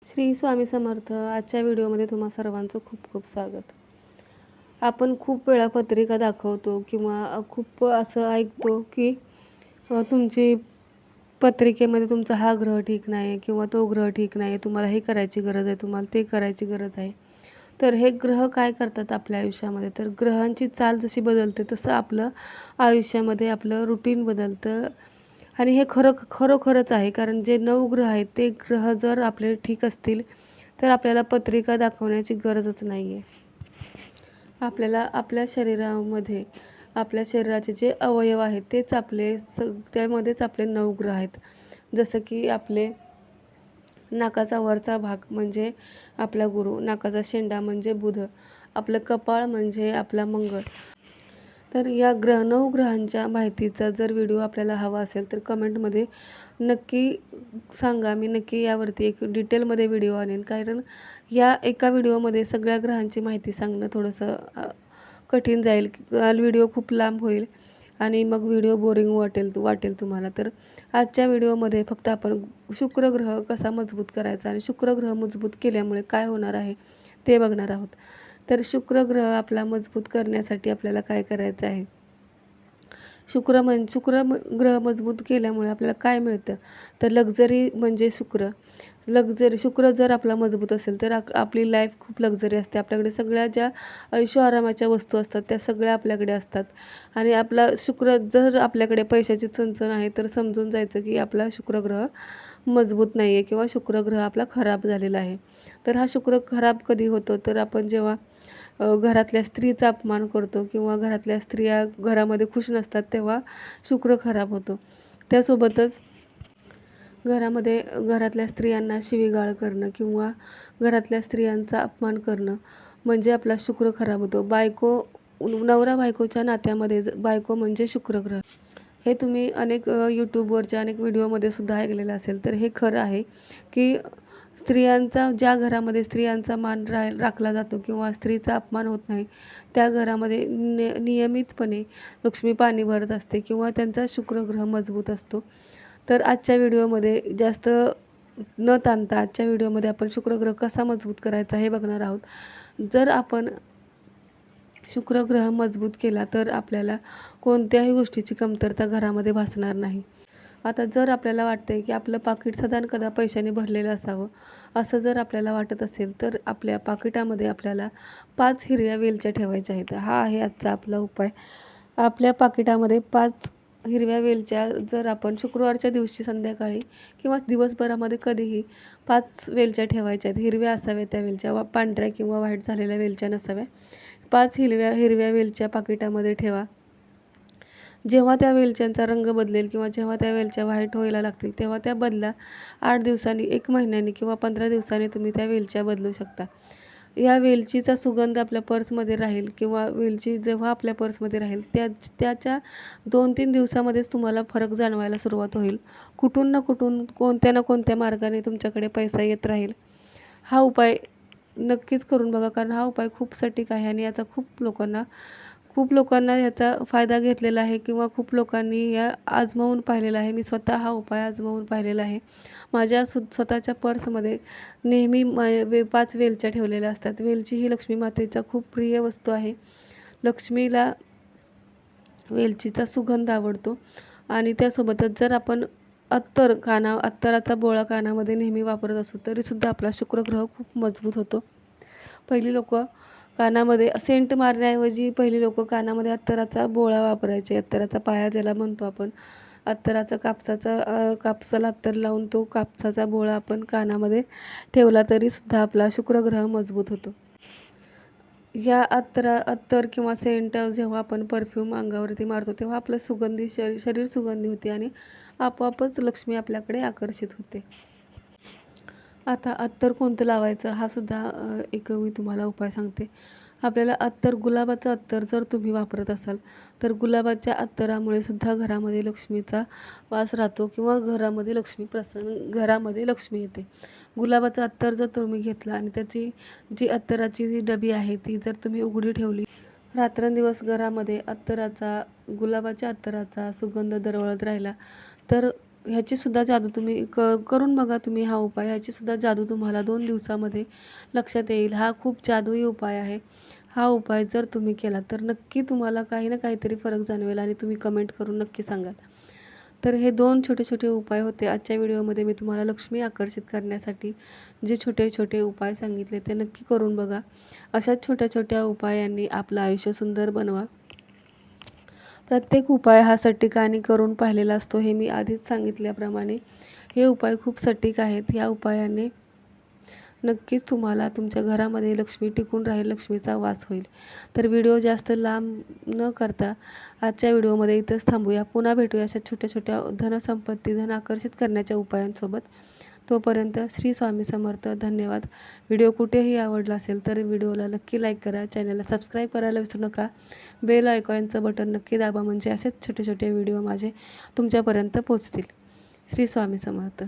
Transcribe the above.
श्री स्वामी समर्थ. आजच्या व्हिडिओमध्ये तुम्हा सर्वांचं खूप खूप स्वागत. आपण खूप वेळा पत्रिका दाखवतो किंवा खूप असं ऐकतो की तुमची पत्रिकेमध्ये तुमचा हा ग्रह ठीक नाही किंवा तो ग्रह ठीक नाही, तुम्हाला हे करायची गरज आहे, तुम्हाला ते करायची गरज आहे. तर हे ग्रह काय करतात आपल्या आयुष्यामध्ये? तर ग्रहांची चाल जशी बदलते तसं आपलं आयुष्यामध्ये आपलं रुटीन बदलतं. आणि हे खरोखरच आहे, कारण जे 9 ग्रह आहेत ते ग्रह जर आपले ठीक असतील तर आपल्याला पत्रिका दाखवण्याची गरजच नाही आहे. आपल्याला आपल्या शरीरामध्ये आपल्या शरीराचे जे अवयव आहेत तेच आपले त्यामध्येच आपले 9 ग्रह आहेत. जसं की आपले नाकाचा वरचा भाग म्हणजे आपला गुरु, नाकाचा शेंडा म्हणजे बुध, आपलं कपाळ म्हणजे आपला मंगळ. तर या 9 ग्रहांच्या माहितीचा जर व्हिडिओ आपल्याला हवा असेल तर कमेंटमध्ये नक्की सांगा. मी नक्की यावरती एक डिटेलमध्ये व्हिडिओ आणेन, कारण या एका व्हिडिओमध्ये सगळ्या ग्रहांची माहिती सांगणं थोडंसं कठीण जाईल. व्हिडिओ खूप लांब होईल आणि मग व्हिडिओ बोरिंग वाटेल तुम्हाला. तर आजच्या व्हिडिओमध्ये फक्त आपण शुक्र ग्रह कसा मजबूत करायचा आणि शुक्र ग्रह मजबूत केल्यामुळे काय होणार आहे ते बघणार आहोत. तर शुक्र ग्रह आपला मजबूत करण्यासाठी आपल्याला काय करायचं आहे? शुक्र ग्रह मजबूत केल्यामुळे आपल्याला काय मिळतं? तर लक्झरी म्हणजे शुक्र जर आपला मजबूत असेल तर आपली लाईफ खूप लक्झरी असते. आपल्याकडे सगळ्या ज्या ऐशोआरामाच्या वस्तू असतात त्या सगळ्या आपल्याकडे असतात. आणि आपला शुक्र जर आपल्याकडे पैशाची चणचण आहे तर समजून जायचं की आपला शुक्र ग्रह मजबूत नाही आहे किंवा शुक्र ग्रह आपला खराब झालेला आहे. तर हा शुक्र खराब कधी होतो? तर आपण जेव्हा घरातल्या स्त्रीचा अपमान करतो किंवा घरातल्या स्त्रिया घरामध्ये खुश नसतात तेव्हा शुक्र खराब होतो. त्यासोबतच घरातल्या स्त्रियांना शिवीगाळ करणं किंवा घरातल्या स्त्रियांचा अपमान करणं म्हणजे आपला शुक्र खराब होतो. नवरा बायकोच्या नात्यामध्ये बायको म्हणजे शुक्र ग्रह. हे तुम्ही अनेक यूट्यूबवरच्या अनेक व्हिडिओमध्ये सुद्धा ऐकलेलं असेल. तर हे खरं आहे की ज्या घरामध्ये स्त्रियांचा मान राखला जातो किंवा स्त्रीचा अपमान होत नाही त्या घरामध्ये नियमितपणे लक्ष्मी पाणी भरत असते किंवा त्यांचा शुक्र ग्रह मजबूत असतो. तर आजच्या व्हिडिओमध्ये जास्त न ताणता आजच्या व्हिडिओमध्ये आपण शुक्र ग्रह कसा मजबूत करायचा हे बघणार आहोत. जर आपण शुक्र ग्रह मजबूत केला तर आपल्याला कोणत्याही गोष्टीची कमतरता घरामध्ये भासणार नाही. आता जर आपल्याला वाटतंय की आपलं पाकीट सदानकदा पैशाने भरलेलं असावं, असं जर आपल्याला वाटत असेल तर आपल्या पाकिटामध्ये आपल्याला 5 हिरव्या वेलच्या ठेवायच्या आहेत. हा आहे आजचा आपला उपाय. आपल्या पाकिटामध्ये 5 हिरव्या वेलच्या जर आपण शुक्रवारच्या दिवशी संध्याकाळी किंवा दिवसभरामध्ये कधीही 5 वेलच्या ठेवायच्या आहेत. हिरव्या असाव्या त्या वेलच्या, पांढऱ्या किंवा व्हाईट झालेल्या वेलच्या नसाव्या. 5 हिरव्या वेलच्या पाकिटामध्ये ठेवा. जेव्हा त्या वेलच्यांचा रंग बदलेल किंवा जेव्हा त्या वेलच्या व्हाईट व्हायला लागतील तेव्हा त्या बदला. 8 दिवसांनी, 1 महिन्यानी किंवा 15 दिवसांनी तुम्ही त्या वेलच्या बदलू शकता. या वेलचीचा सुगंध आपल्या पर्समध्ये राहील किंवा वेलची जेव्हा आपल्या पर्समध्ये राहील त्याच्या 2-3 दिवसामध्येच तुम्हाला फरक जाणवायला सुरुवात होईल. कुठून ना कुठून, कोणत्या ना कोणत्या मार्गाने तुमच्याकडे पैसा येत राहील. हा उपाय नक्कीच करून बघा, कारण हा उपाय खूप सटीक आहे आणि याचा खूप लोकांना ह्याचा फायदा घेतलेला आहे किंवा खूप लोकांनी या आजमावून पाहिलेला आहे. मी स्वतः हा उपाय आजमावून पाहिलेला आहे. माझ्या स्वतःच्या पर्समध्ये नेहमी 5 वेलच्या ठेवलेल्या असतात. वेलची ही लक्ष्मी मातेचा खूप प्रिय वस्तू आहे. लक्ष्मीला वेलचीचा सुगंध आवडतो. आणि त्यासोबतच जर आपण अत्तराचा बोळा कानामध्ये नेहमी वापरत असू तरीसुद्धा आपला शुक्र ग्रह खूप मजबूत होतो. पहिली लोकं कानामध्ये सेंट मारण्याऐवजी पहिली लोकं कानामध्ये अत्तराचा बोळा वापरायचे. अत्तराचा पाया ज्याला म्हणतो आपण. कापसाला अत्तर लावून तो कापसाचा बोळा आपण कानामध्ये ठेवला तरीसुद्धा आपला शुक्र ग्रह मजबूत होतो. या अत्तर किंवा सेंट जेव्हा आपण परफ्यूम अंगावरती मारतो तेव्हा आपलं शरीर सुगंधी होते आणि आपोआपच लक्ष्मी आपल्याकडे आकर्षित होते. आता अत्तर कोणतं लावायचं हा सुद्धा एक मी तुम्हाला उपाय सांगते. आपल्याला गुलाबाचं अत्तर जर तुम्ही वापरत असाल तर गुलाबाच्या अत्तरामुळे सुद्धा घरामध्ये लक्ष्मीचा वास राहतो किंवा घरामध्ये लक्ष्मी येते. गुलाबाचं अत्तर जर तुम्ही घेतलं आणि त्याची जी अत्तराची जी डबी आहे ती जर तुम्ही उघडी ठेवली, रात्रंदिवस घरामध्ये गुलाबाच्या अत्तराचा सुगंध दरवळत राहिला तर ह्याचीसुद्धा जादू तुम्ही करून बघा तुम्ही हा उपाय. ह्याचीसुद्धा जादू तुम्हाला 2 दिवसामध्ये लक्षात येईल. हा खूप जादुई उपाय आहे. हा उपाय जर तुम्ही केला तर नक्की तुम्हाला काही ना काहीतरी फरक जाणवेल आणि तुम्ही कमेंट करून नक्की सांगाल. तर हे 2 छोटे-छोटे उपाय होते. आजच्या व्हिडिओमध्ये मी तुम्हाला लक्ष्मी आकर्षित करण्यासाठी जे छोटे-छोटे उपाय सांगितले ते नक्की करून बघा. अशाच छोट्या-छोट्या उपायांनी आपलं आयुष्य सुंदर बनवा. प्रत्येक उपाय हा सटीक आणि करून पाहिलेला असतो. हे मी आधीच सांगितल्याप्रमाणे हे उपाय खूप सटीक आहेत. या उपायाने नक्कीच तुम्हाला तुमच्या घरामध्ये लक्ष्मी टिकून राहील, लक्ष्मीचा वास होईल. तर व्हिडिओ जास्त लांब न करता आजच्या व्हिडिओमध्ये इथंच थांबूया. पुन्हा भेटूया अशा छोट्या-छोट्या धनसंपत्ती, धन आकर्षित करण्याच्या उपायांसोबत. तोपर्यंत श्री स्वामी समर्थ. धन्यवाद. व्हिडिओ कुठेही आवडला असेल तर व्हिडिओला नक्की लाईक करा. चॅनलला सबस्क्राईब करायला विसरू नका. बेल आयकॉनचं बटन नक्की दाबा म्हणजे असेच छोटे-छोटे व्हिडिओ माझे तुमच्यापर्यंत पोहोचतील. श्री स्वामी समर्थ.